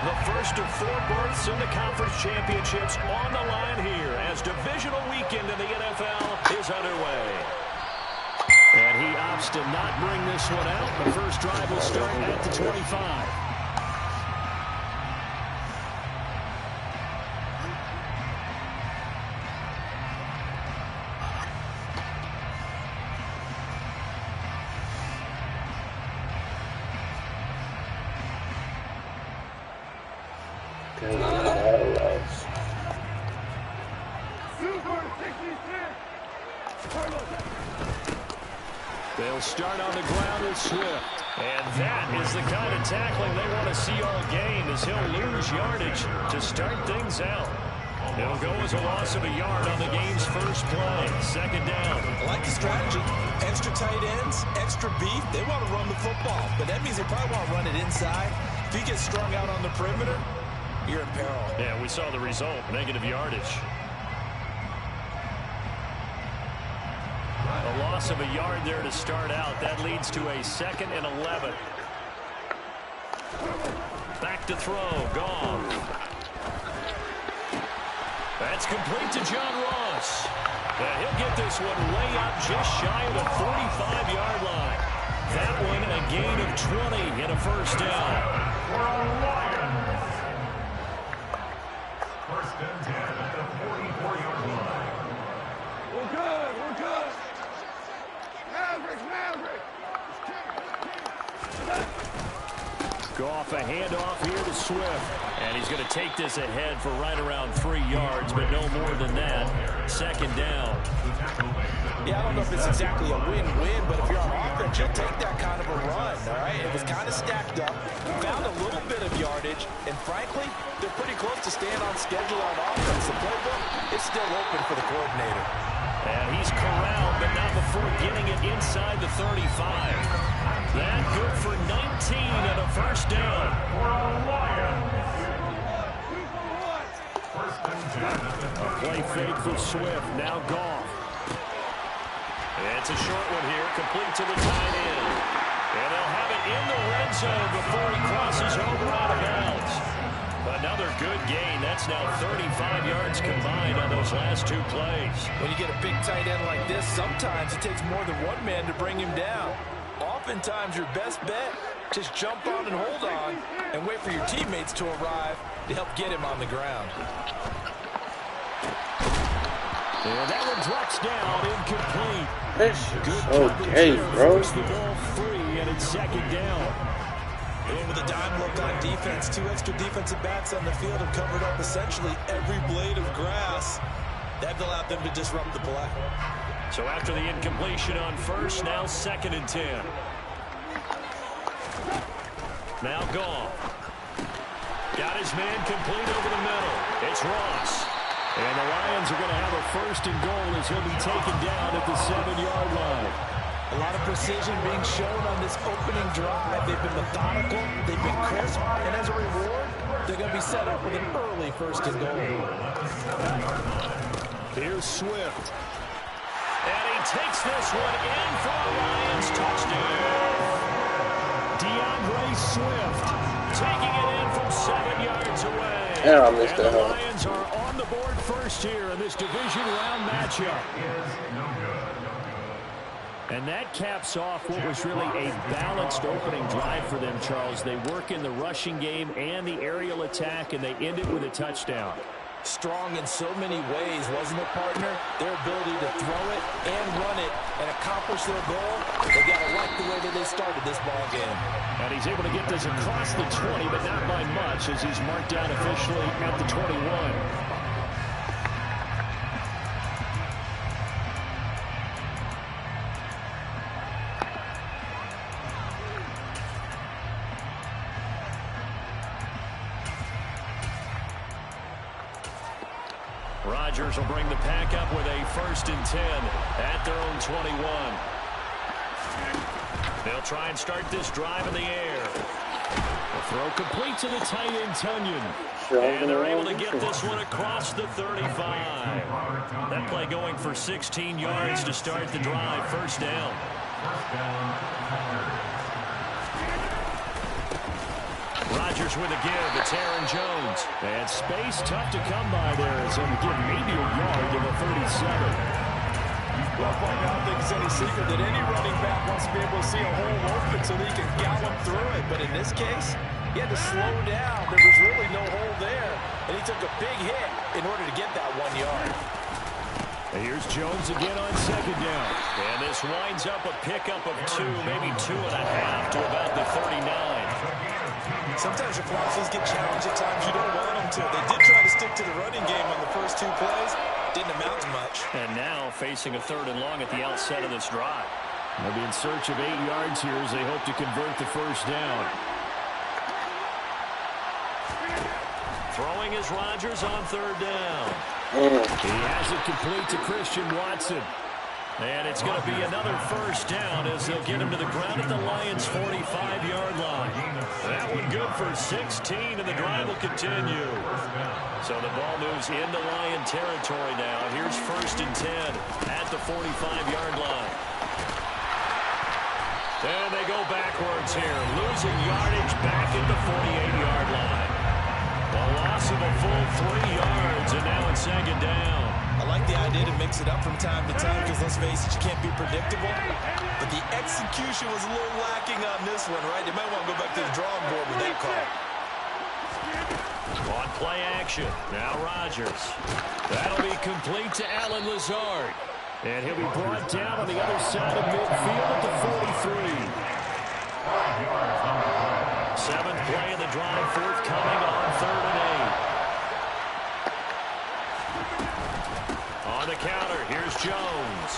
The first of 4 berths in the conference championships on the line here as divisional weekend in the NFL is underway. And he opts to not bring this one out. The first drive will start at the 25. They'll start on the ground with Swift. And that is the kind of tackling they want to see all game, as he'll lose yardage to start things out. It'll go as a loss of a yard on the game's first play. Second down. I like the strategy. Extra tight ends, extra beef. They want to run the football, but that means they probably want to run it inside. If you get strung out on the perimeter, you're in peril. Yeah, we saw the result. Negative yardage. A loss of a yard there to start out. That leads to a 2nd and 11. Back to throw. Gone. That's complete to John Ross. And he'll get this one way out just shy of the 45-yard line. That one a gain of 20 and a first down. First and 10 at the 44-yard line. We're good. We're good. Maverick. Goff a handoff here to Swift. And he's going to take this ahead for right around 3 yards, but no more than that. Second down. Yeah, I don't know if it's exactly a win-win, but if you're on offense, you'll take that kind of a run, all right? It was kind of stacked up, found a little bit of yardage, and frankly, they're pretty close to staying on schedule on offense. The playbook is still open for the coordinator. And he's corralled, but not before getting it inside the 35. That good for 19 and a first down. A play fake for Swift. Now Goff. It's a short one here, complete to the tight end. And they'll have it in the red zone before he crosses over out of bounds. Another good gain. That's now 35 yards combined on those last 2 plays. When you get a big tight end like this, sometimes it takes more than one man to bring him down. Oftentimes, your best bet, just jump on and hold on and wait for your teammates to arrive to help get him on the ground. And that one drops down, incomplete. This is Good so gay, bro. Force the ball free, and it's second down. And with a dime look on defense, 2 extra defensive backs on the field have covered up essentially every blade of grass. That allowed them to disrupt the play. So after the incompletion on first, now 2nd and 10. Now Goff. Got his man complete over the middle. It's Ross. And the Lions are going to have a 1st and goal as he'll be taken down at the 7-yard line. A lot of precision being shown on this opening drive. They've been methodical, they've been crisp, and as a reward, they're going to be set up with an early 1st and goal. Here's Swift. And he takes this one in for a Lions touchdown. DeAndre Swift taking it in from 7 yards away. Yeah, I missed and that. the Lions are on the board first here in this division round matchup. And that caps off what was really a balanced opening drive for them, Charles. They work in the rushing game and the aerial attack, and they end it with a touchdown. Strong in so many ways, wasn't it, partner? Their ability to throw it and run it and accomplish their goal. They got to like the way that they started this ball game. And he's able to get this across the 20, but not by much, as he's marked down officially at the 21. Rodgers will bring the pack up with a 1st and 10 at their own 21. They'll try and start this drive in the air. The throw complete to the tight end, Tunyon. And they're able to get this one across the 35. That play going for 16 yards to start the drive. 1st down. Rodgers with a give. It's Aaron Jones. And space tough to come by there as he'll give maybe a yard to the 37. Well, Buck, I don't think it's any secret that any running back wants to be able to see a hole open so that he can gallop through it. But in this case, he had to slow down. There was really no hole there, and he took a big hit in order to get that 1 yard. And here's Jones again on second down. And this winds up a pickup of 2, maybe 2.5 to about the 39. Sometimes your philosophies get challenged at times you don't want them to. They did try to stick to the running game on the first 2 plays. Didn't amount to much. And now facing a 3rd and long at the outset of this drive. They'll be in search of 8 yards here as they hope to convert the first down. Throwing is Rodgers on 3rd down. He has it complete to Christian Watson. And it's going to be another first down as they'll get him to the ground at the Lions' 45-yard line. That one good for 16, and the drive will continue. So the ball moves into Lion territory now. Here's 1st and 10 at the 45-yard line. And they go backwards here, losing yardage back at the 48-yard line. A loss of a full 3 yards, and now it's 2nd down. I like the idea to mix it up from time to time because, let's face it, you can't be predictable. But the execution was a little lacking on this one, right? They might want to go back to the drawing board with that call. On play action, now Rodgers. That'll be complete to Allen Lazard. And he'll be brought down on the other side of midfield at the 43. 7th play of the drive, forthcoming on 3rd and 8. On the counter, here's Jones.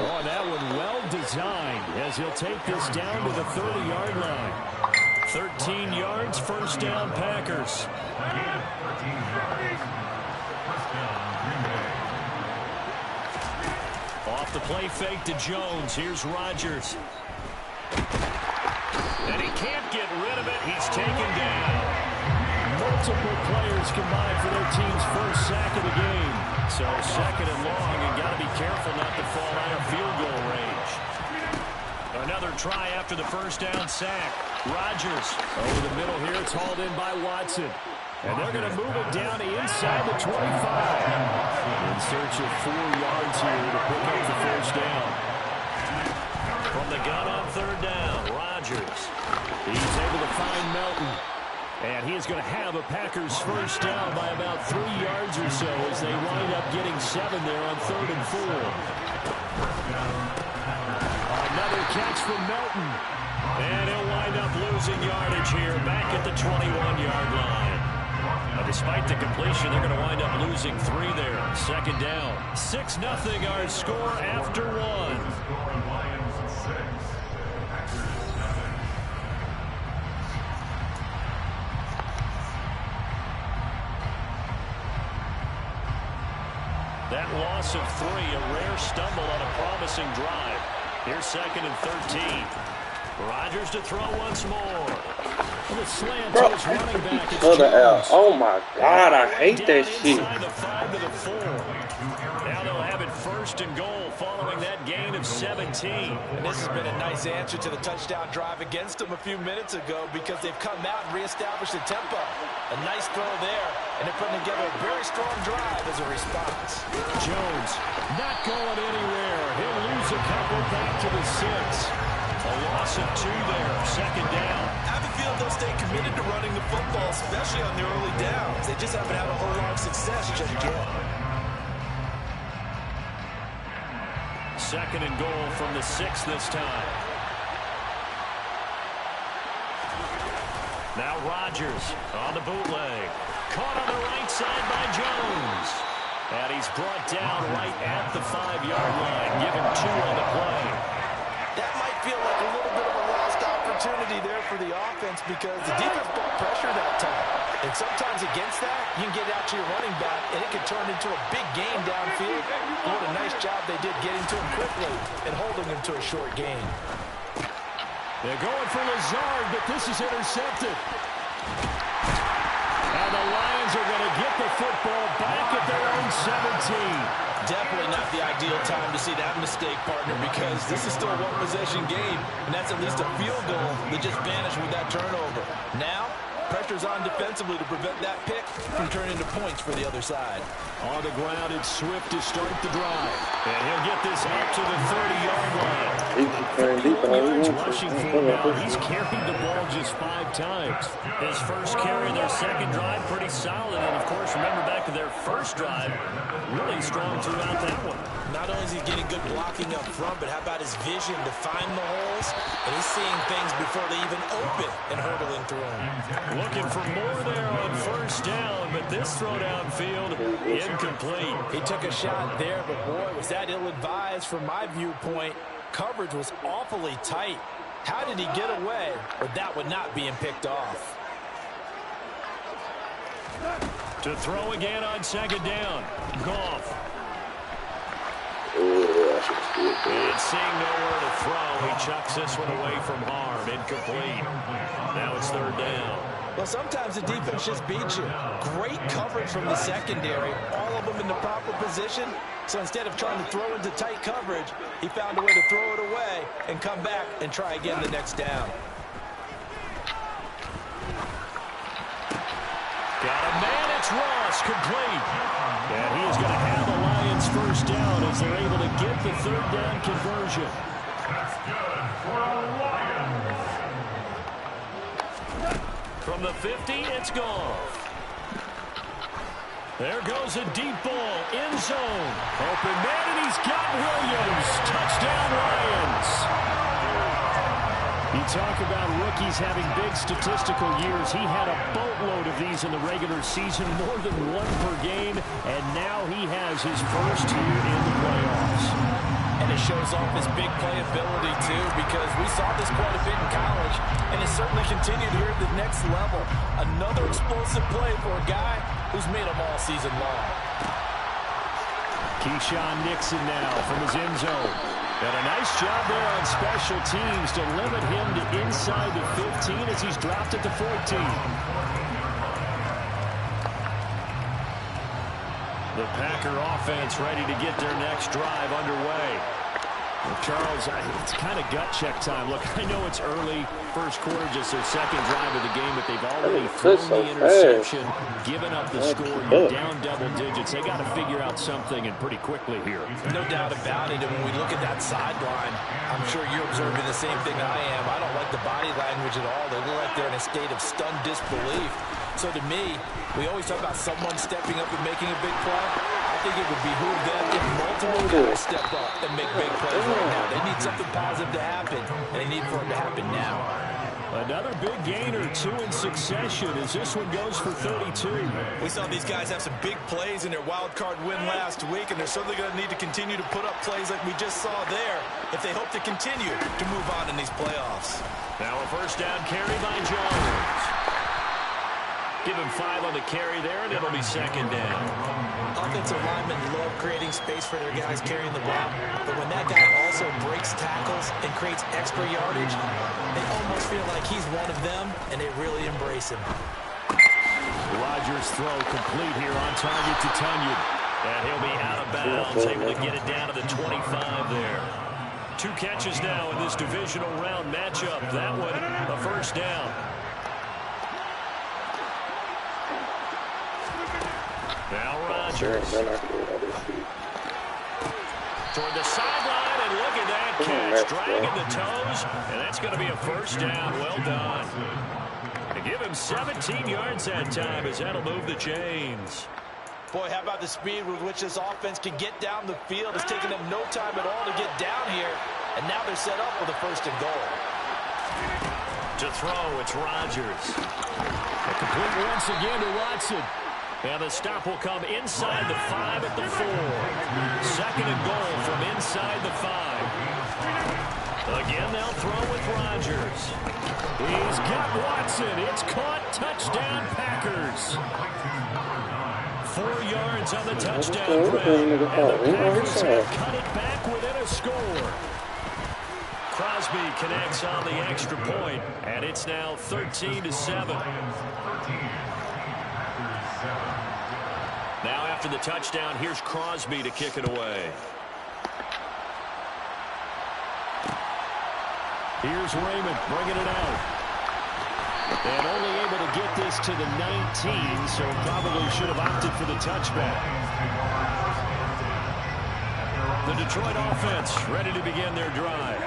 Oh, that one well designed as he'll take this down to the 30-yard line. 13 yards, first down, Packers. Off the play fake to Jones. Here's Rodgers. And he can't get rid of it. He's taken down. Multiple players combined for their team's first sack of the game. So 2nd and long, and got to be careful not to fall out of field goal range. Another try after the first down sack. Rodgers over the middle here. It's hauled in by Watson. And they're going to move it down inside the 25. In search of 4 yards here to pick up the first down. From the gun on 3rd down, Rodgers. He's able to find Melton. And he is going to have a Packers first down by about 3 yards or so as they wind up getting 7 there on 3rd and 4. Another catch from Melton. And he'll wind up losing yardage here back at the 21-yard line. Despite the completion, they're going to wind up losing 3 there. 2nd down. 6-0 our score after 1. That loss of 3, a rare stumble on a promising drive. Here's 2nd and 13. Rodgers to throw once more. The slant to his running back. Oh my God, I hate that shit. The 5 to the 4. Now they'll have it 1st and goal following that gain of 17. And this has been a nice answer to the touchdown drive against them a few minutes ago because they've come out and reestablished the tempo. A nice throw there, and they're putting together a very strong drive as a response. Jones not going anywhere. He'll lose a couple back to the 6. A loss of 2 there, 2nd down. I have a feeling they'll stay committed to running the football, especially on the early downs. They just haven't had a whole lot of success just yet. 2nd and goal from the 6 this time. Now Rodgers on the bootleg. Caught on the right side by Jones. And he's brought down right at the 5-yard line, given 2 on the play. That might feel like a little bit of a lost opportunity there for the offense because the defense brought pressure that time. And sometimes against that, you can get out to your running back, and it can turn into a big gain downfield. What a nice job they did getting to him quickly and holding him to a short gain. They're going for Lazard, but this is intercepted. And the Lions are going to get the football back at their own 17. Definitely not the ideal time to see that mistake, partner, because this is still a one-possession game, and that's at least a field goal that just vanished with that turnover. Now, pressure's on defensively to prevent that pick from turning into points for the other side. On the ground, it's Swift to start the drive. And he'll get this up to the 30-yard line. 51 yards rushing for him now. He's carried the ball just 5 times. His first carry, their second drive, pretty solid. And, of course, remember back to their first drive, really strong throughout that one. Not only is he getting good blocking up front, but how about his vision to find the holes? And he's seeing things before they even open and hurdling through them. Looking for more there on first down, but this throw downfield, incomplete. He took a shot there, but boy, was that ill-advised from my viewpoint. Coverage was awfully tight. How did he get away with that one not being picked off? To throw again on second down. Goff. And seeing nowhere to throw, he chucks this one away from harm. Incomplete. Now it's third down. Well, sometimes the defense just beats you. Great coverage from the secondary, all of them in the proper position. So instead of trying to throw into tight coverage, he found a way to throw it away and come back and try again the next down. Got a man, it's Ross, complete. And he is going to have the Lions first down as they're able to get the third down conversion. That's good for the Lions. From the 50, it's Goff. There goes a deep ball, end zone. Open man, and he's got Williams. Touchdown, Lions. You talk about rookies having big statistical years. He had a boatload of these in the regular season, more than one per game, and now he has his first here in the playoffs. And it shows off his big playability, too, because we saw this quite a bit in college, and it certainly continued here at the next level. Another explosive play for a guy who's made them all season long. Keyshawn Nixon now from his end zone. And a nice job there on special teams to limit him to inside the 15 as he's dropped at the 14. The Packer offense ready to get their next drive underway. Well, Charles, it's kind of gut check time. Look, I know it's early, first quarter, just their second drive of the game, but they've already thrown the interception, given up the score. You're down double digits. They got to figure out something, and pretty quickly here. No doubt about it. And when we look at that sideline, I'm sure you're observing the same thing I am. I don't like the body language at all. They look like they're in a state of stunned disbelief. So to me, we always talk about someone stepping up and making a big play. I think it would behoove them if multiple guys step up and make big plays right now. They need something positive to happen, and they need for it to happen now. Another big gainer, 2 in succession, as this one goes for 32. We saw these guys have some big plays in their wild card win last week, and they're certainly going to need to continue to put up plays like we just saw there if they hope to continue to move on in these playoffs. Now a first down carry by Jones. Give him 5 on the carry there, and it'll be second down. Offensive linemen love creating space for their guys carrying the ball, but when that guy also breaks tackles and creates extra yardage, they almost feel like he's one of them, and they really embrace him. Rodgers' throw complete here on target to Tunyon. And he'll be out of bounds, able to get it down to the 25 there. 2 catches now in this divisional round matchup. That one, a first down. Now Rodgers. Toward the sideline, and look at that catch. Dragging the toes, and that's going to be a first down. Well done. To give him 17 yards that time, as that'll move the chains. Boy, how about the speed with which this offense can get down the field. It's taken them no time at all to get down here, and now they're set up with a first and goal. To throw, it's Rodgers. A complete once again to Watson. And the stop will come inside the 5 at the 4. Second and goal from inside the 5. Again, they'll throw with Rodgers. He's got Watson. It's caught. Touchdown, Packers. 4 yards on the touchdown grab. And the Packers have cut it back within a score. Crosby connects on the extra point, and it's now 13-7. Now After the touchdown, here's Crosby to kick it away. Here's Raymond bringing it out. And only able to get this to the 19, so probably should have opted for the touchback. The Detroit offense ready to begin their drive.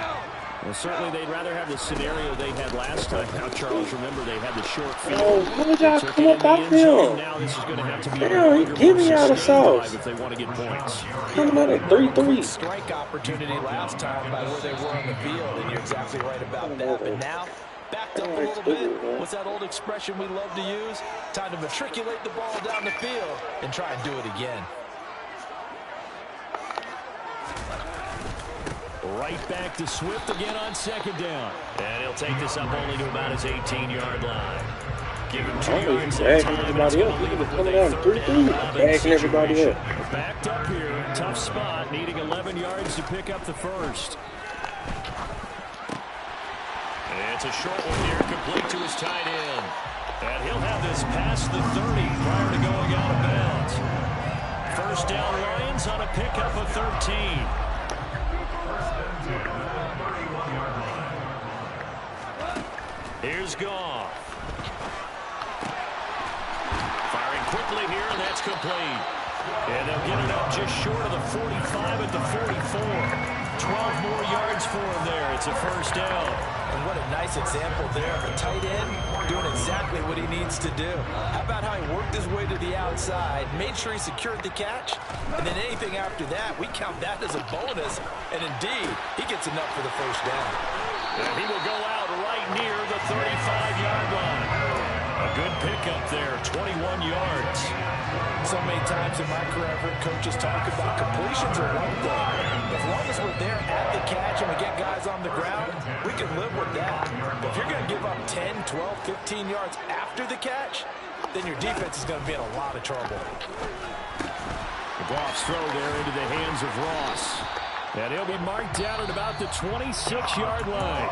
Well, certainly they'd rather have the scenario they had last time. Now, Charles, remember they had the short field. Oh, how would y'all come up off him? Now this is going to have to be damn, give me out of sauce. If they want to get points. Coming out at 3-3. Strike opportunity last time by where they were on the field, and you're exactly right about that. But now, backed up a little bit. What's that old expression we love to use? Time to matriculate the ball down the field and try and do it again. Right back to Swift again on second down. And he'll take this up only to about his 18-yard line. Give him 2 yards that time. Everybody else. Look at coming down 3-3. Bagging everybody up. Backed up here. Tough spot. Needing 11 yards to pick up the first. And it's a short one here. Complete to his tight end. And he'll have this past the 30 prior to going out of bounds. First down Lions on a pickup of 13. Here's Goff. Firing quickly here, and that's complete. And they'll get it up just short of the 45 at the 44. 12 more yards for him there. It's a first down. And what a nice example there of a tight end doing exactly what he needs to do. How about how he worked his way to the outside, made sure he secured the catch, and then anything after that, we count that as a bonus. And indeed, he gets enough for the first down. And he will go out right near the 35-yard line. A good pickup there, 21 yards. So many times in my career, I've heard coaches talk about completions are one thing. As long as we're there at the catch and we get guys on the ground, we can live with that. But if you're going to give up 10, 12, 15 yards after the catch, then your defense is going to be in a lot of trouble. Goff's throw there into the hands of Ross. And he'll be marked down at about the 26-yard line.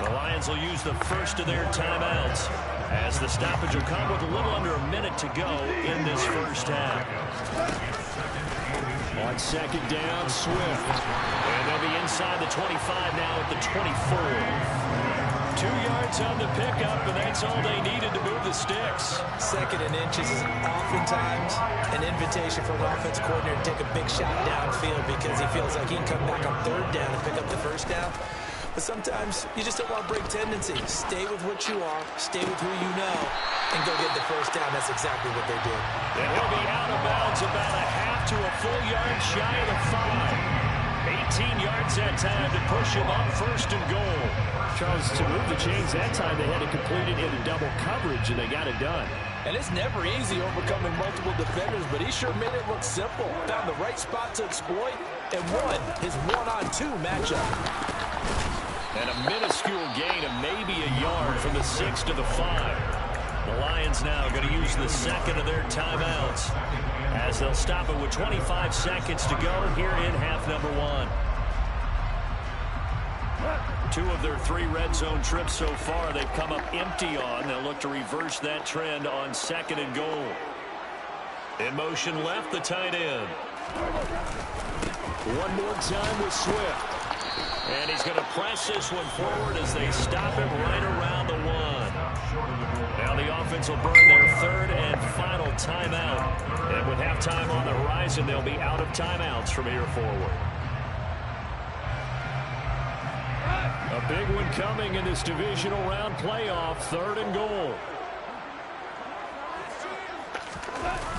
The Lions will use the first of their timeouts, as the stoppage will come with a little under a minute to go in this first half. On second down, Swift. And they'll be inside the 25 now at the 24. 2 yards on the pickup, and that's all they needed to move the sticks. Second and inches is oftentimes an invitation for an offense coordinator to take a big shot downfield because he feels like he can come back on third down and pick up the first down. But sometimes you just don't want to break tendency. Stay with what you are, stay with who you know, and go get the first down. That's exactly what they did. And he'll be out of bounds about a half to a full yard shy of the 5. 18 yards that time to push him up first and goal. Charles, to move the chains that time, they had to complete it into double coverage, and they got it done. And it's never easy overcoming multiple defenders, but he sure made it look simple. Found the right spot to exploit and won his one-on-two matchup. And a minuscule gain of maybe a yard from the 6 to the 5. The Lions now going to use the second of their timeouts as they'll stop it with 25 seconds to go here in half number 1. 2 of their 3 red zone trips so far they've come up empty on. They'll look to reverse that trend on second and goal. In motion left, the tight end. One more time with Swift. And he's going to press this one forward as they stop him right around the 1. Now the offense will burn their third and final timeout. And with halftime on the horizon, they'll be out of timeouts from here forward. A big one coming in this divisional round playoff, 3rd and goal.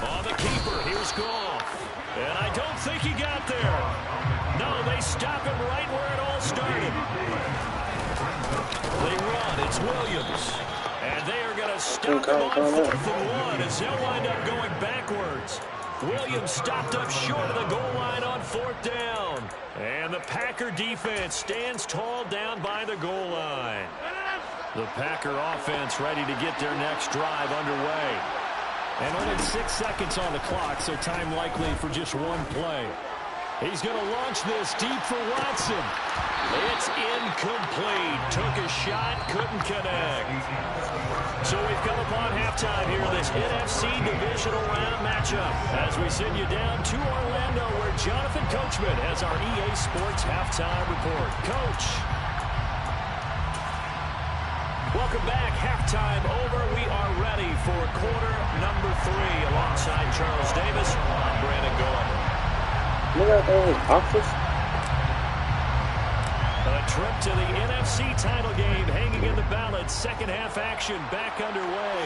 On the keeper, here's Goff. And I don't think he got there. No, they stop him right where it all started. They run, it's Williams. And they are going to stop him on 4th and 1 as they'll wind up going backwards. Williams stopped up short of the goal line on 4th down. And the Packer defense stands tall down by the goal line. The Packer offense ready to get their next drive underway. And only 6 seconds on the clock, so time likely for just one play. He's going to launch this deep for Watson. It's incomplete. Took a shot, couldn't connect. So we've come upon halftime here in this NFC Divisional Round matchup as we send you down to Orlando where Jonathan Coachman has our EA Sports Halftime Report. Coach. Welcome back. Halftime over. We are ready for quarter number 3 alongside Charles Davis. I'm Brandon Gordon. Look at those boxes. A trip to the NFC title game hanging in the balance. Second half action back underway.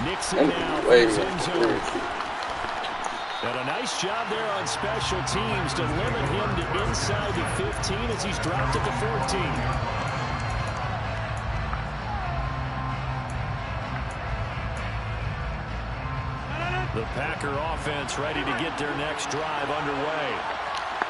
Nixon now for his end zone. And a nice job there on special teams to limit him to inside the 15 as he's dropped at the 14. The Packer offense ready to get their next drive underway.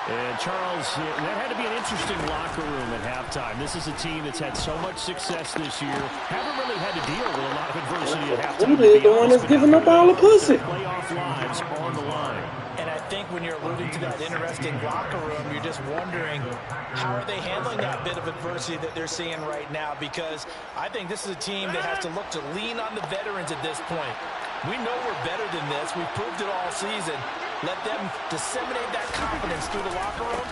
And Charles, that had to be an interesting locker room at halftime. This is a team that's had so much success this year. Haven't really had to deal with a lot of adversity at halftime. Who is the one that's giving up all the pussy? Playoff lives on the line. And I think when you're alluding to that interesting locker room, you're just wondering how are they handling that bit of adversity that they're seeing right now? Because I think this is a team that has to look to lean on the veterans at this point. We know we're better than this. We've proved it all season. Let them disseminate that confidence through the locker room.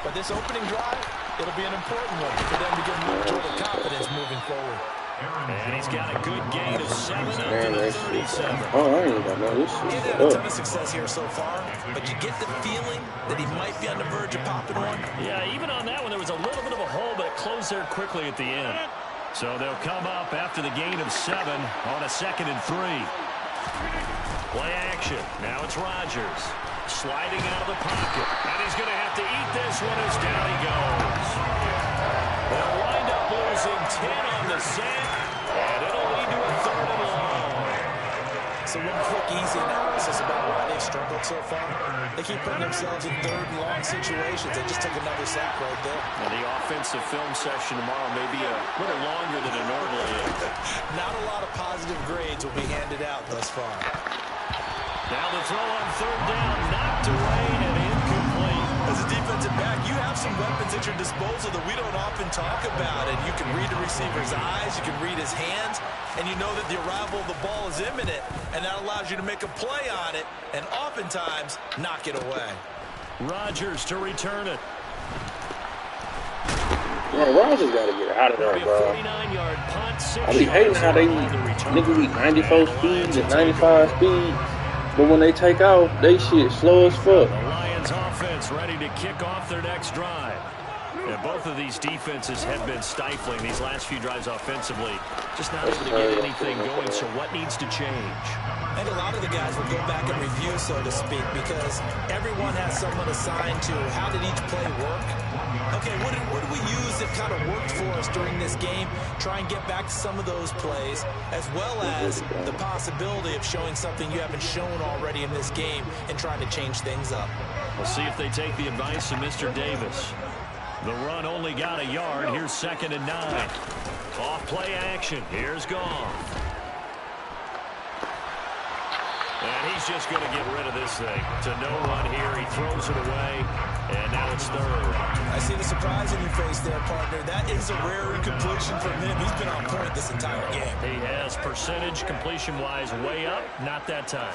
But this opening drive, it'll be an important one for them to get more total confidence moving forward. And he's got a good gain of 7 up to the 37. Oh, I ain't got no He's had a ton of success here so far, but you get the feeling that he might be on the verge of popping one. Yeah, even on that one, there was a little bit of a hole, but it closed there quickly at the end. So they'll come up after the gain of 7 on a 2nd and 3. Play action. Now it's Rodgers. Sliding out of the pocket. And he's going to have to eat this one as down he goes. They'll wind up losing 10 on the sack. And it'll lead to a 3rd and long. So one quick, easy analysis about why they've struggled so far. They keep putting themselves in 3rd and long situations. They just took another sack right there. Now the offensive film session tomorrow may be a little longer than it normally is. Not a lot of positive grades will be handed out thus far. Now the throw on 3rd down, knocked away and incomplete. As a defensive back, you have some weapons at your disposal that we don't often talk about. And you can read the receiver's eyes, you can read his hands, and you know that the arrival of the ball is imminent. And that allows you to make a play on it and oftentimes knock it away. Rodgers to return it. Yeah, Rodgers got to get out of there, bro. 49-yard punt, 6 I be hating how they niggas be 94 speed and 95 speed. But when they take off, they shit slow as fuck. The Lions offense ready to kick off their next drive. Yeah, both of these defenses have been stifling these last few drives offensively. Just not able to get anything going, so what needs to change? I think a lot of the guys will go back and review, so to speak, because everyone has someone assigned to how did each play work. Okay, what did we use that kind of worked for us during this game? Try and get back to some of those plays, as well as the possibility of showing something you haven't shown already in this game and trying to change things up. We'll see if they take the advice of Mr. Davis. The run only got a yard. Here's 2nd and 9. Off play action. Here's Goff. And he's just going to get rid of this thing. To no one here. He throws it away. And now it's 3rd. I see the surprise in your face there, partner. That is a rare incompletion from him. He's been on point this entire game. He has percentage completion-wise way up. Not that time.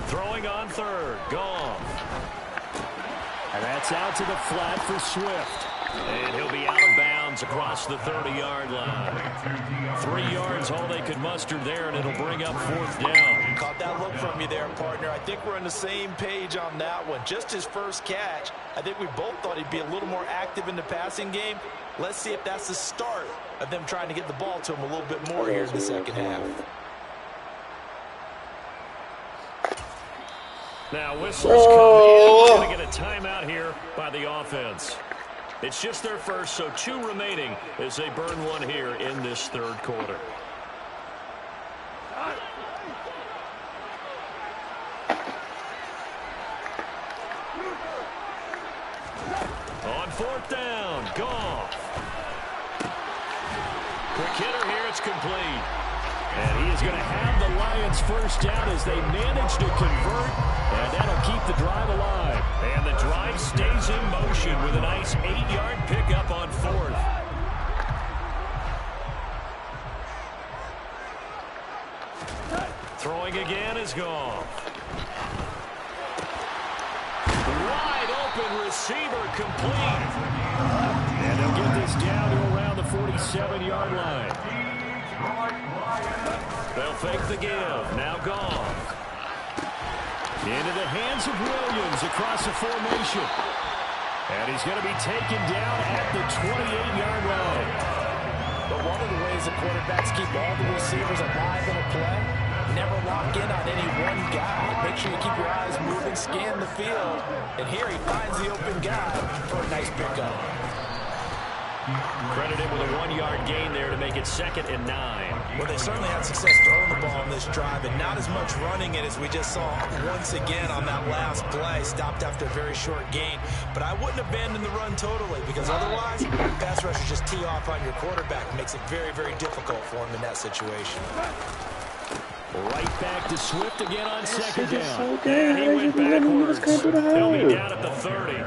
Throwing on 3rd. Goff. And that's out to the flat for Swift. And he'll be out of bounds across the 30-yard line. 3 yards, all they could muster there, and it'll bring up 4th down. Caught that look from you there, partner. I think we're on the same page on that one. Just his first catch. I think we both thought he'd be a little more active in the passing game. Let's see if that's the start of them trying to get the ball to him a little bit more here in the second half. Now whistles come in. We're going to get a timeout here by the offense. It's just their first, so 2 remaining as they burn one here in this 3rd quarter. On 4th down, Goff. Quick hitter here, it's complete. And he is going to have the Lions first down as they manage to convert, and that'll keep the drive alive. And the drive stays in motion with a nice 8-yard pickup on 4th. Throwing again is gone. Wide open receiver complete. And they'll get this down to around the 47-yard line. They'll fake the give. Now gone. Into the hands of Williams across the formation. And he's going to be taken down at the 28-yard line. But one of the ways the quarterbacks keep all the receivers alive in a play, never lock in on any one guy. Make sure you keep your eyes moving, scan the field. And here he finds the open guy for a nice pickup. Credit him with a 1-yard gain there to make it 2nd and 9. Well, they certainly had success throwing the ball on this drive, and not as much running it as we just saw once again on that last play. Stopped after a very short gain. But I wouldn't abandon the run totally, because otherwise, pass rushers just tee off on your quarterback. Makes it very, very difficult for him in that situation. Right back to Swift again on 2nd down. And he went backwards. He'll be down at the 30.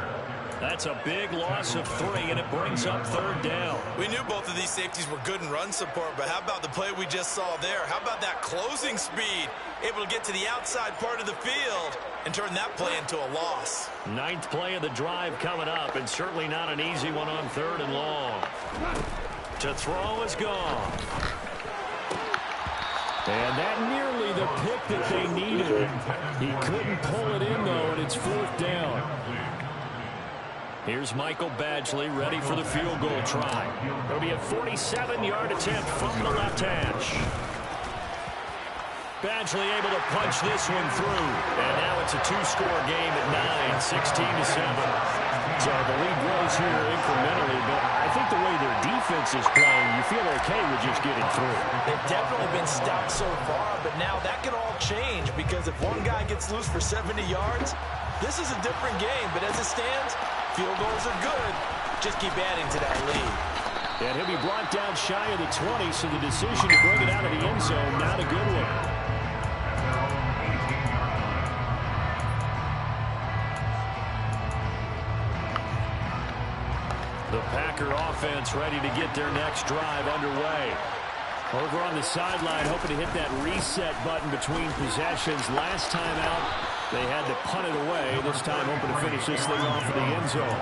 That's a big loss of 3, and it brings up 3rd down. We knew both of these safeties were good in run support, but how about the play we just saw there? How about that closing speed? Able to get to the outside part of the field and turn that play into a loss. 9th play of the drive coming up, and certainly not an easy one on 3rd and long. To throw is gone. And that nearly the pick that they needed. He couldn't pull it in, though, and it's 4th down. Here's Michael Badgley ready for the field goal try. It'll be a 47-yard attempt from the left hash. Badgley able to punch this one through. And now it's a 2-score game at 9, 16-7. So the lead grows here incrementally, but I think the way their defense is playing, you feel okay with just getting through. They've definitely been stout so far, but now that can all change, because if one guy gets loose for 70 yards, this is a different game. But as it stands, field goals are good. Just keep adding to that lead. And he'll be brought down shy of the 20, so the decision to bring it out of the end zone, not a good one. The Packer offense ready to get their next drive underway. Over on the sideline, hoping to hit that reset button between possessions. Last time out, they had to punt it away. This time, hoping to finish this thing off in the end zone.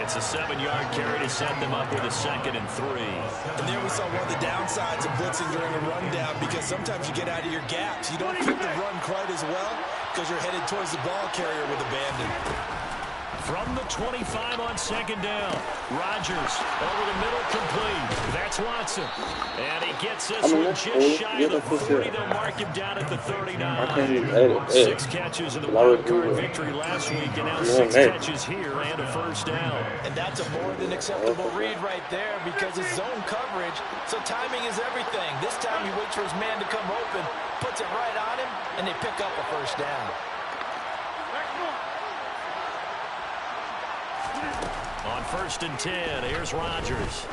It's a 7-yard carry to set them up with a 2nd and 3. And there we saw one of the downsides of blitzing during a rundown, because sometimes you get out of your gaps. You don't fit the run quite as well because you're headed towards the ball carrier with abandon. From the 25 on 2nd down. Rodgers over the middle, complete. That's Watson. And he gets this one just shy of the 40. They'll mark him down at the 39. 6 catches in the wild card victory last week, and now 6 catches here and a 1st down. And that's a more than acceptable read right there, because it's zone coverage, so timing is everything. This time he waits for his man to come open, puts it right on him, and they pick up a 1st down. On 1st and 10, here's Rodgers.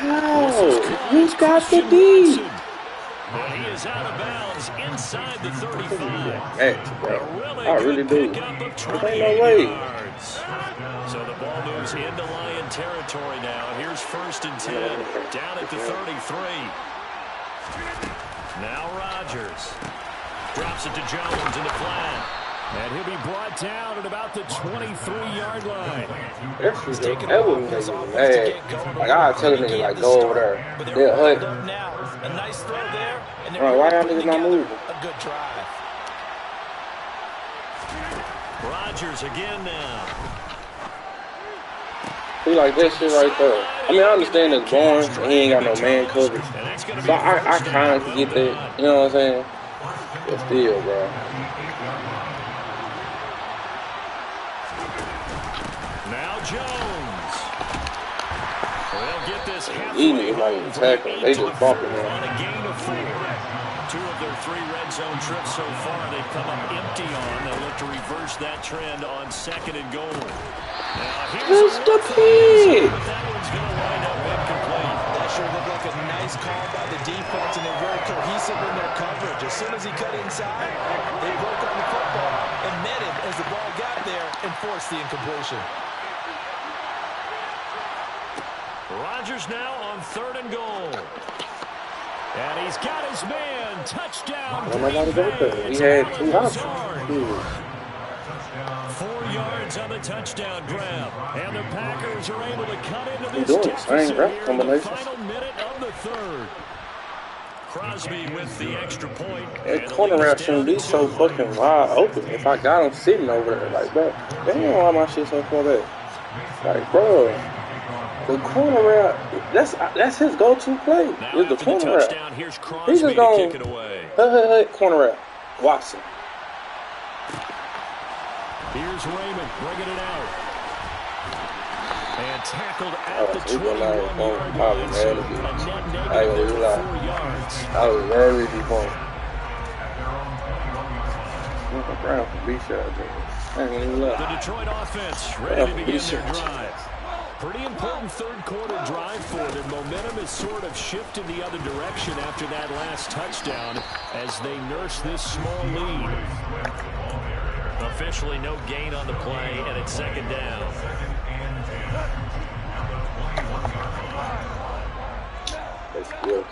Oh, he's got the D. But he is out of bounds inside the 35. Hey, I really do. There ain't no way. Yards. So the ball moves into Lion territory now. Here's 1st and 10, down at the 33. Now Rodgers drops it to Jones in the flat. And he'll be brought down at about the 23-yard line. That wouldn't make me mad. Like, I'll tell a nigga, like, go over there. They'll hut. A nice throw there. And right, why y'all niggas not moving? A good drive. Rodgers again now. He like that shit right there. I mean, I understand it's boring, and he ain't got no man coverage. So I kind of get that. You know what I'm saying? But still, bro. Jones. They'll get this These niggas not even tackling. They just bumping him. On a gain of 4. 2 of their 3 red zone trips so far, they've come up empty on. They'll look to reverse that trend on 2nd and goal. Now here's the pick. That one's going to wind up incomplete. That sure looked like a nice call by the defense, and they're very cohesive in their coverage. As soon as he cut inside, they broke on the football and met him as the ball got there and forced the incompletion. Rodgers now on 3rd and goal. And he's got his man. Touchdown. Well, nobody got there. We had 2 options. 4 yards on the touchdown grab. And the Packers are able to cut into this doing deficit same here route in the combinations. final minute of the third. Crosby with the extra point. That corner route shouldn't be so fucking wide open. If I got him sitting over there like that, damn, why my shit so far back? Like, bro, the corner route, that's his go-to play. Now Is the corner route. Here's He's just going, kick it away. Hey, corner route. Watson. Here's Raymond bringing it out. And tackled at the 21-yard line. So a net negative 4 yards. I was very default. The Detroit offense ready to begin their drive. Pretty important third quarter drive for them. Momentum has sort of shifted the other direction after that last touchdown as they nurse this small lead. Officially no gain on the play, and it's second down. That's good.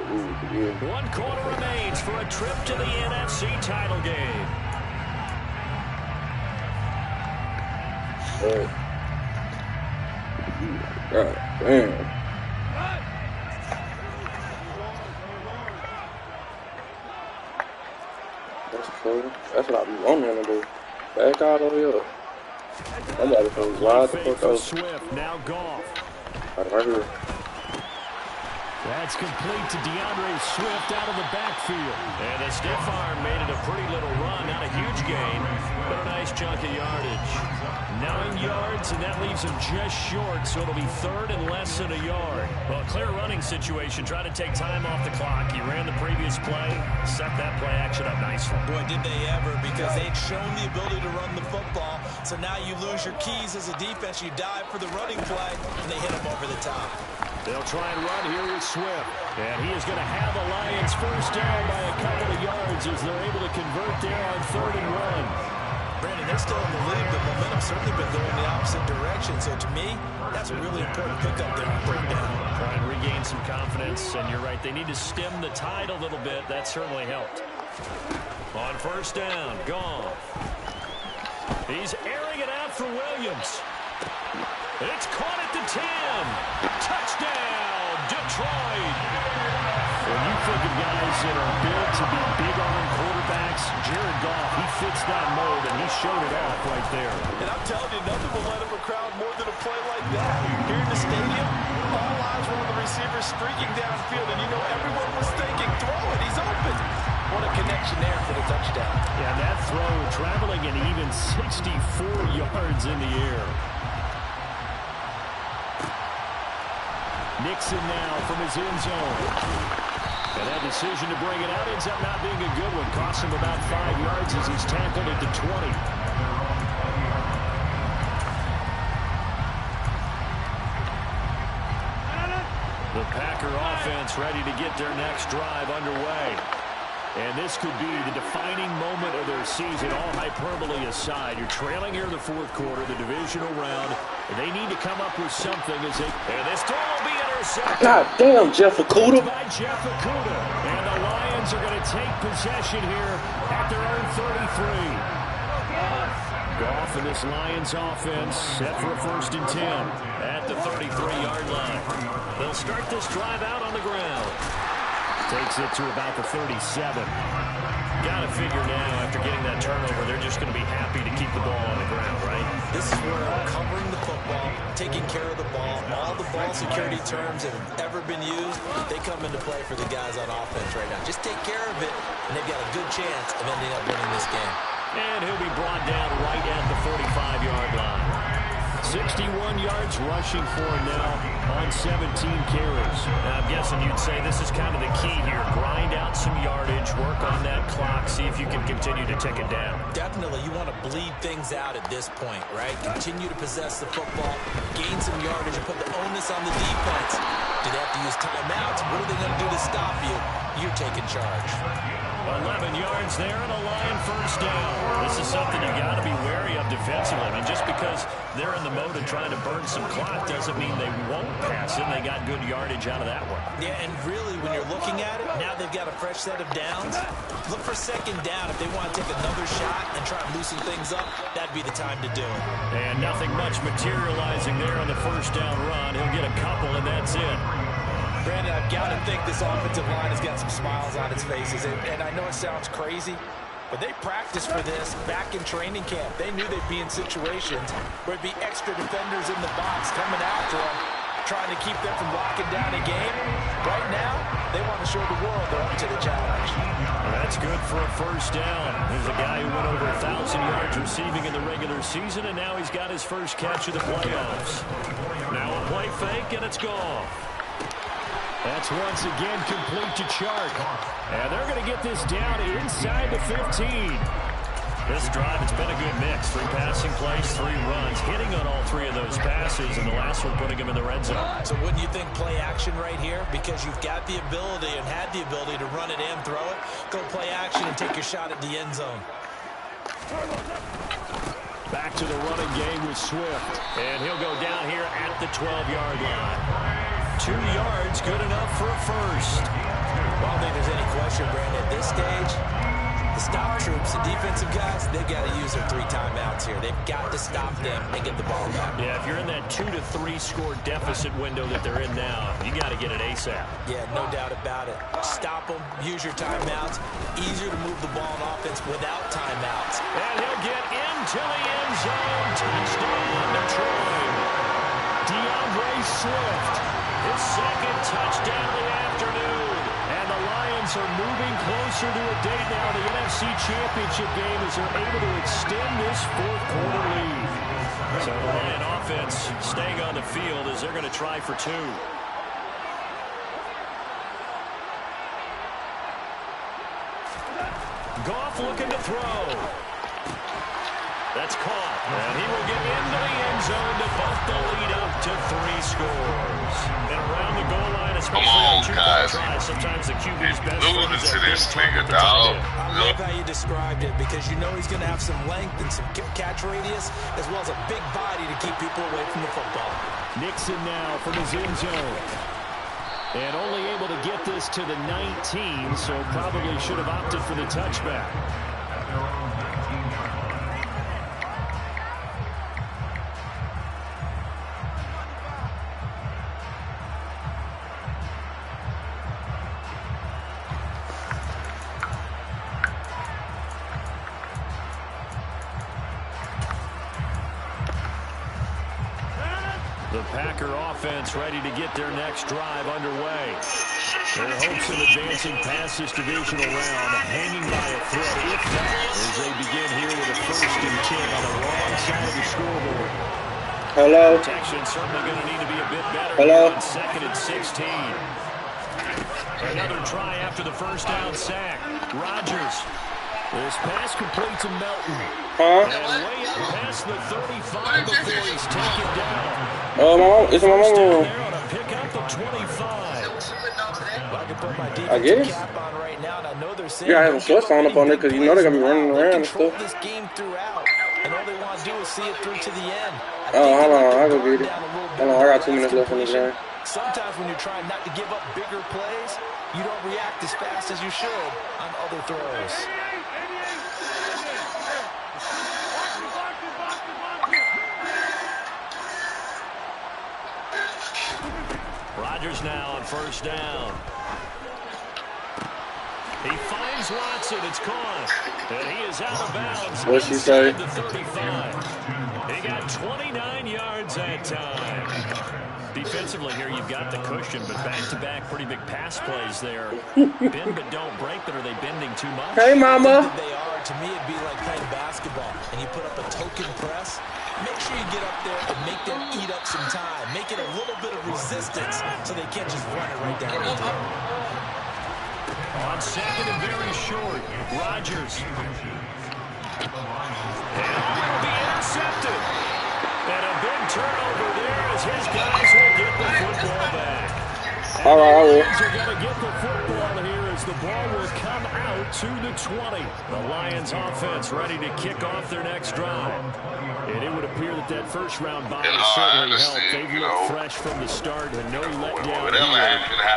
1 quarter remains for a trip to the NFC title game. God damn. That's true. That's what I be wanting to do. Back all the way up. I'm about to go wide the fuck out. Swift, now Goff. Right here. That's complete to DeAndre Swift out of the backfield. And the stiff arm made it a pretty little run. Not a huge gain, but a nice chunk of yardage. 9 yards, and that leaves him just short, so it'll be third and less than a yard. Well, clear running situation. Try to take time off the clock. He ran the previous play, set that play action up nicely. Boy, did they ever, because they'd shown the ability to run the football. So now you lose your keys as a defense. You dive for the running play, and they hit him over the top. They'll try and run here with Swift. And he is going to have the Lions first down by a couple of yards as they're able to convert there on 3rd and 1. Brandon, they're still in the lead, but momentum's certainly been going the opposite direction. So to me, that's a really important pickup there on 3rd down. Try and regain some confidence, and you're right, they need to stem the tide a little bit. That certainly helped. On 1st down, Goff. He's airing it out for Williams. It's caught at the 10. Touchdown, Detroit. When you think of guys that are built to be big-arm quarterbacks, Jared Goff, he fits that mold, and he showed it off right there. And I'm telling you, nothing will light up a crowd more than a play like that. Here in the stadium, all eyes were on the receiver streaking downfield, and you know everyone was thinking, throw it, he's open. What a connection there for the touchdown. Yeah, that throw traveling an even 64 yards in the air. Nixon now from his end zone. And that decision to bring it out ends up not being a good one. Costs him about 5 yards as he's tackled at the 20. The Packer offense ready to get their next drive underway. And this could be the defining moment of their season, all hyperbole aside. You're trailing here in the 4th quarter, the divisional round. And they need to come up with something as they... And this throw will be intercepted. God damn, Jeff Okudah. By Jeff Okudah. And the Lions are going to take possession here at their own 33. Goff and this Lions offense set for a 1st and 10 at the 33-yard line. They'll start this drive out on the ground. Takes it to about the 37. Got to figure now, after getting that turnover, they're just going to be happy to keep the ball on the ground, right? This is where covering the football, taking care of the ball, all the ball security terms that have ever been used, they come into play for the guys on offense right now. Just take care of it, and they've got a good chance of ending up winning this game. And he'll be brought down right at the 45-yard line. 61 yards rushing for him now on 17 carries. Now, I'm guessing you'd say this is kind of the key here. Grind out some yardage, work on that clock, see if you can continue to tick it down. Definitely, you want to bleed things out at this point, right? Continue to possess the football, gain some yardage, and put the onus on the defense. Do they have to use timeouts? What are they going to do to stop you? You're taking charge. 11 yards there and a Lion first down. This is something you got to be wary of defensively. I mean, just because they're in the mode of trying to burn some clock doesn't mean they won't pass it. They got good yardage out of that one. Yeah, and really, when you're looking at it, now they've got a fresh set of downs. Look for second down. If they want to take another shot and try to loosen things up, that'd be the time to do it. And nothing much materializing there on the first down run. He'll get a couple, and that's it. Brandon, I've got to think this offensive line has got some smiles on its faces. And I know it sounds crazy, but they practiced for this back in training camp. They knew they'd be in situations where it'd be extra defenders in the box coming after them, trying to keep them from locking down a game. Right now, they want to show the world they're up to the challenge. Well, that's good for a first down. There's a guy who went over 1,000 yards receiving in the regular season, and now he's got his first catch of the playoffs. Now a play fake, and it's gone. That's once again complete to Chark. And they're going to get this down inside the 15. This drive, it's been a good mix. 3 passing plays, 3 runs, hitting on all 3 of those passes, and the last one putting him in the red zone. So wouldn't you think play action right here? Because you've got the ability and had the ability to run it and throw it. Go play action and take your shot at the end zone. Back to the running game with Swift. And he'll go down here at the 12-yard line. 2 yards, good enough for a first. Well, I don't think there's any question, Brandon. At this stage, the stop troops, the defensive guys, they've got to use their 3 timeouts here. They've got to stop them and get the ball back. Yeah, if you're in that 2 to 3 score deficit window that they're in now, you got to get it ASAP. Yeah, no doubt about it. Stop them, use your timeouts. Easier to move the ball on offense without timeouts. And he'll get into the end zone. Touchdown, Detroit. DeAndre Swift, his second touchdown of the afternoon. And the Lions are moving closer to a date now, the NFC Championship game, as they're able to extend this 4th quarter lead. So the Lion offense staying on the field as they're going to try for 2. Goff looking to throw. That's caught. And he will get into the end zone to bump the lead up to 3 scores. And around the goal line, especially on 2-point tries, sometimes the QB's best friend is a big target to tie in. I love how you described it, because you know he's going to have some length and some catch radius, as well as a big body to keep people away from the football. Nixon now from his end zone. And only able to get this to the 19, so probably should have opted for the touchback. The Packer offense ready to get their next drive underway. Their hopes of advancing past this divisional round hanging by a thread, if that, as they begin here with a 1st and 10 on the wrong side of the scoreboard. Hello. Protection certainly going to need to be a bit better. Hello. On 2nd and 16. Another try after the first down sack. Rodgers. This pass complete to Melton. And way up past the 35 before he's taken down. It's my mama. There on a pick up the 25. I guess. You gotta have a shorts on up on it, because you know they're gonna be running around and stuff. This game throughout, and all they want to do is see it through to the end. Oh, hold on, I'll go get it. Hold on, I got 2 minutes left in the game. Sometimes when you're trying not to give up bigger plays, you don't react as fast as you should on other throws. Rodgers now on first down. He finds Watson. It's caught. And he is out of bounds. What'd she say? The 35. He got 29 yards that time. Defensively here, you've got the cushion, but back-to-back pretty big pass plays there. Bend but don't break, but are they bending too much? Hey, mama. They are. To me, it'd be like playing basketball, and you put up a token press. Make sure you get up there and make them eat up some time. Make it a little bit of resistance so they can't just run it right down the throat. On 2nd and very short, Rodgers. And will be intercepted. And a big turnover there as his guys will get the football back. All right, I will. Lions are going to get the football here as the ball will come out to the 20. The Lions offense ready to kick off their next drive. And it would appear that that first round bye has certainly helped. They've looked fresh from the start and no letdown here.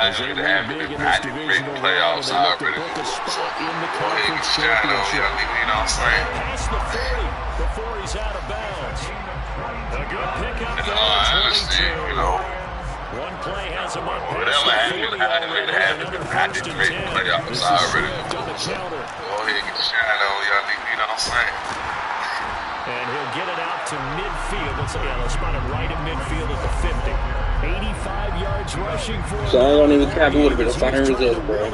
As they win big in this divisional round, and they look to book a spot in the conference championship. Past the 40 before he's out of bounds. A good pickup there, 22. One play has him up past the 40 already. Another first and 10. This is Swift on the counter. Go ahead, get the shine on, y'all niggas, you know what I'm saying? And he'll get it out to midfield. Let's spot it right at midfield at the 50. 85 yards rushing for him. So I don't even cap it with a sign results, bro.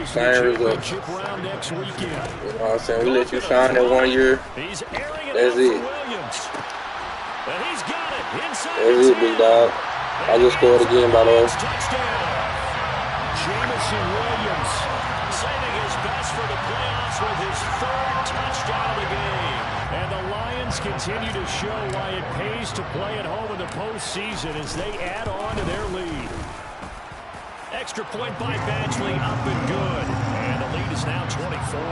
Sign results. You know what I'm saying? We let you shine that 1 year. He's airing it That's it. Williams. And he's got it inside. That's it, big dog. I just scored again, by the way. Touchdown. Jameson Williams saving his best for the playoffs with his third touchdown of the game. And the Lions continue to show why it pays to play at home in the postseason as they add on to their lead. Extra point by Badgley, up and good. And the lead is now 24.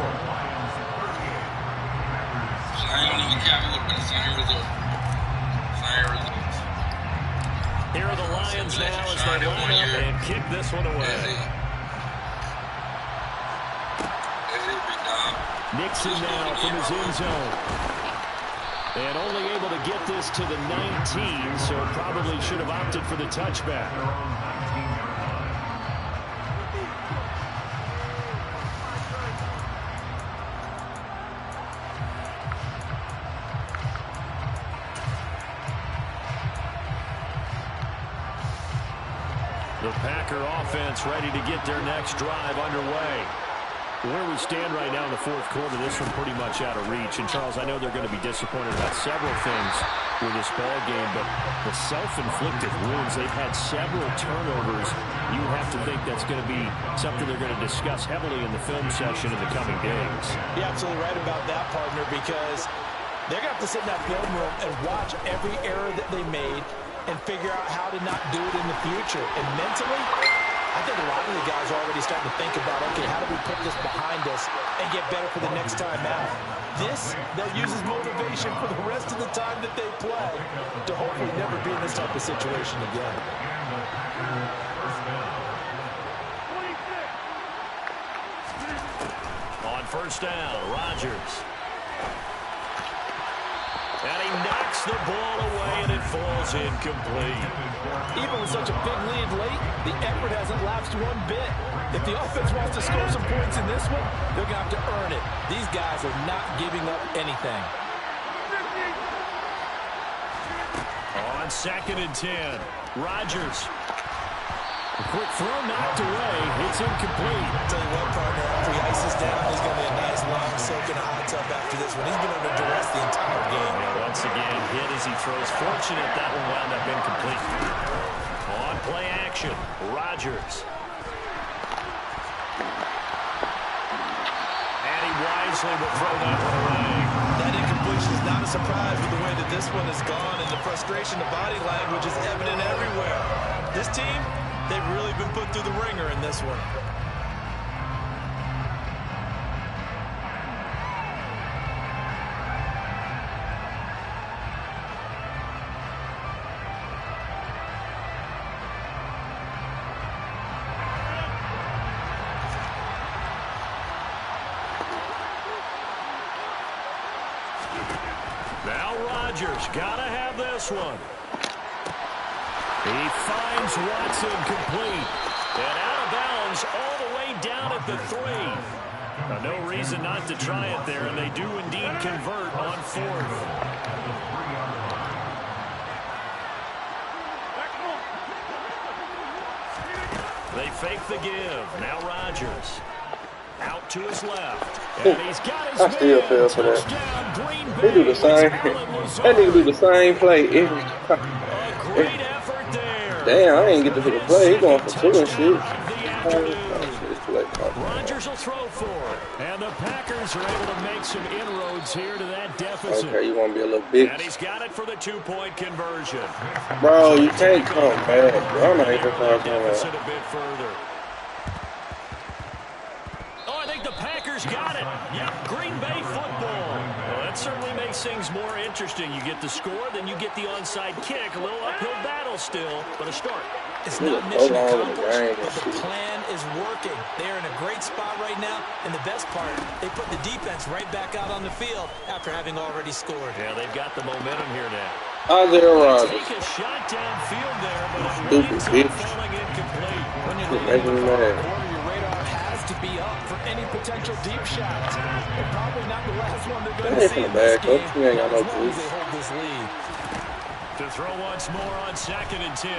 I don't even care what the sign result. Sign results. Here are the Lions now as they line up and kick this one away. Nixon now from his end zone. And only able to get this to the 19, so probably should have opted for the touchback. The Packer offense ready to get their next drive underway. Where we stand right now in the fourth quarter, this one pretty much out of reach. And, Charles, I know they're going to be disappointed about several things with this ball game, but the self-inflicted wounds, they've had several turnovers. You have to think that's going to be something they're going to discuss heavily in the film session in the coming days. You're absolutely right about that, partner, because they're going to have to sit in that film room and watch every error that they made and figure out how to not do it in the future. And mentally, I think a lot of the guys are already starting to think about, okay, how do we put this behind us and get better for the next time out? This, they'll use as motivation for the rest of the time that they play to hopefully never be in this type of situation again. On first down, Rodgers. And he knocks the ball away, and it falls incomplete. Even with such a big lead late, the effort hasn't lapsed one bit. If the offense wants to score some points in this one, they're going to have to earn it. These guys are not giving up anything. On 2nd and 10, Rodgers. A quick throw knocked away. It's incomplete. I'll tell you what, partner, after he ices down, he's going to be a nice long soak in a hot tub after this one. He's been under duress the entire game. Once again, hit as he throws. Fortunate that one wound up incomplete. On play action, Rodgers. And he wisely will throw that one away. That incompletion is not a surprise with the way that this one has gone, and the frustration, the body language is evident everywhere. This team, they've really been put through the ringer in this one. Now Rodgers, gotta have this one. He finds Watson complete. And out of bounds all the way down at the 3. No reason not to try it there, and they do indeed convert on 4th. They fake the give. Now Rodgers. Out to his left. And he's got his I still feel for that. They do the same. That nigga do the same play every time. A great effort there. Damn, I ain't get to pick a play. He going for 2 and shit. afternoon. Rodgers will throw for it. And the Packers are able to make some inroads here to that deficit. Okay, you want to be a little bitch. And he's got it for the 2-point conversion. Bro, you can't come back. I'm not even talking deficit about a bit further. Oh, I think the Packers got it. Yep, Green Bay football. Well, that certainly makes things more interesting. You get the score, then you get the onside kick. A little uphill battle still, but a start. It's not mission accomplished, but the plan is working. They're in a great spot right now, and the best part, they put the defense right back out on the field after having already scored. Yeah, they've got the momentum here now. Isaiah Rodgers. Take a shot downfield there, but it Stupid bitch. falling incomplete. When you You're making me mad. your radar has to be up for any potential deep shots. And probably not the last one they're going That to ain't see from in the this back. Coach, game. you ain't got no As long as juice. they hold this lead. To throw once more on 2nd and 10.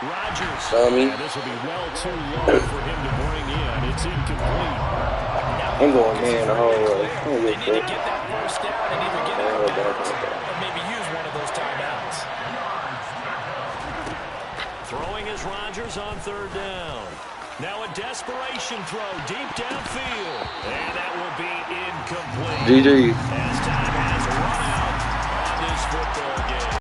Rodgers. Dummy. And this will be well too low for him to bring in. It's incomplete. I'm going man the whole way. I don't They give a need to fuck. get that first down and either get out of bounds or maybe use one of those timeouts. Throwing is Rodgers on 3rd down. Now a desperation throw deep downfield. And that will be incomplete. GG. As time has run out on this football game.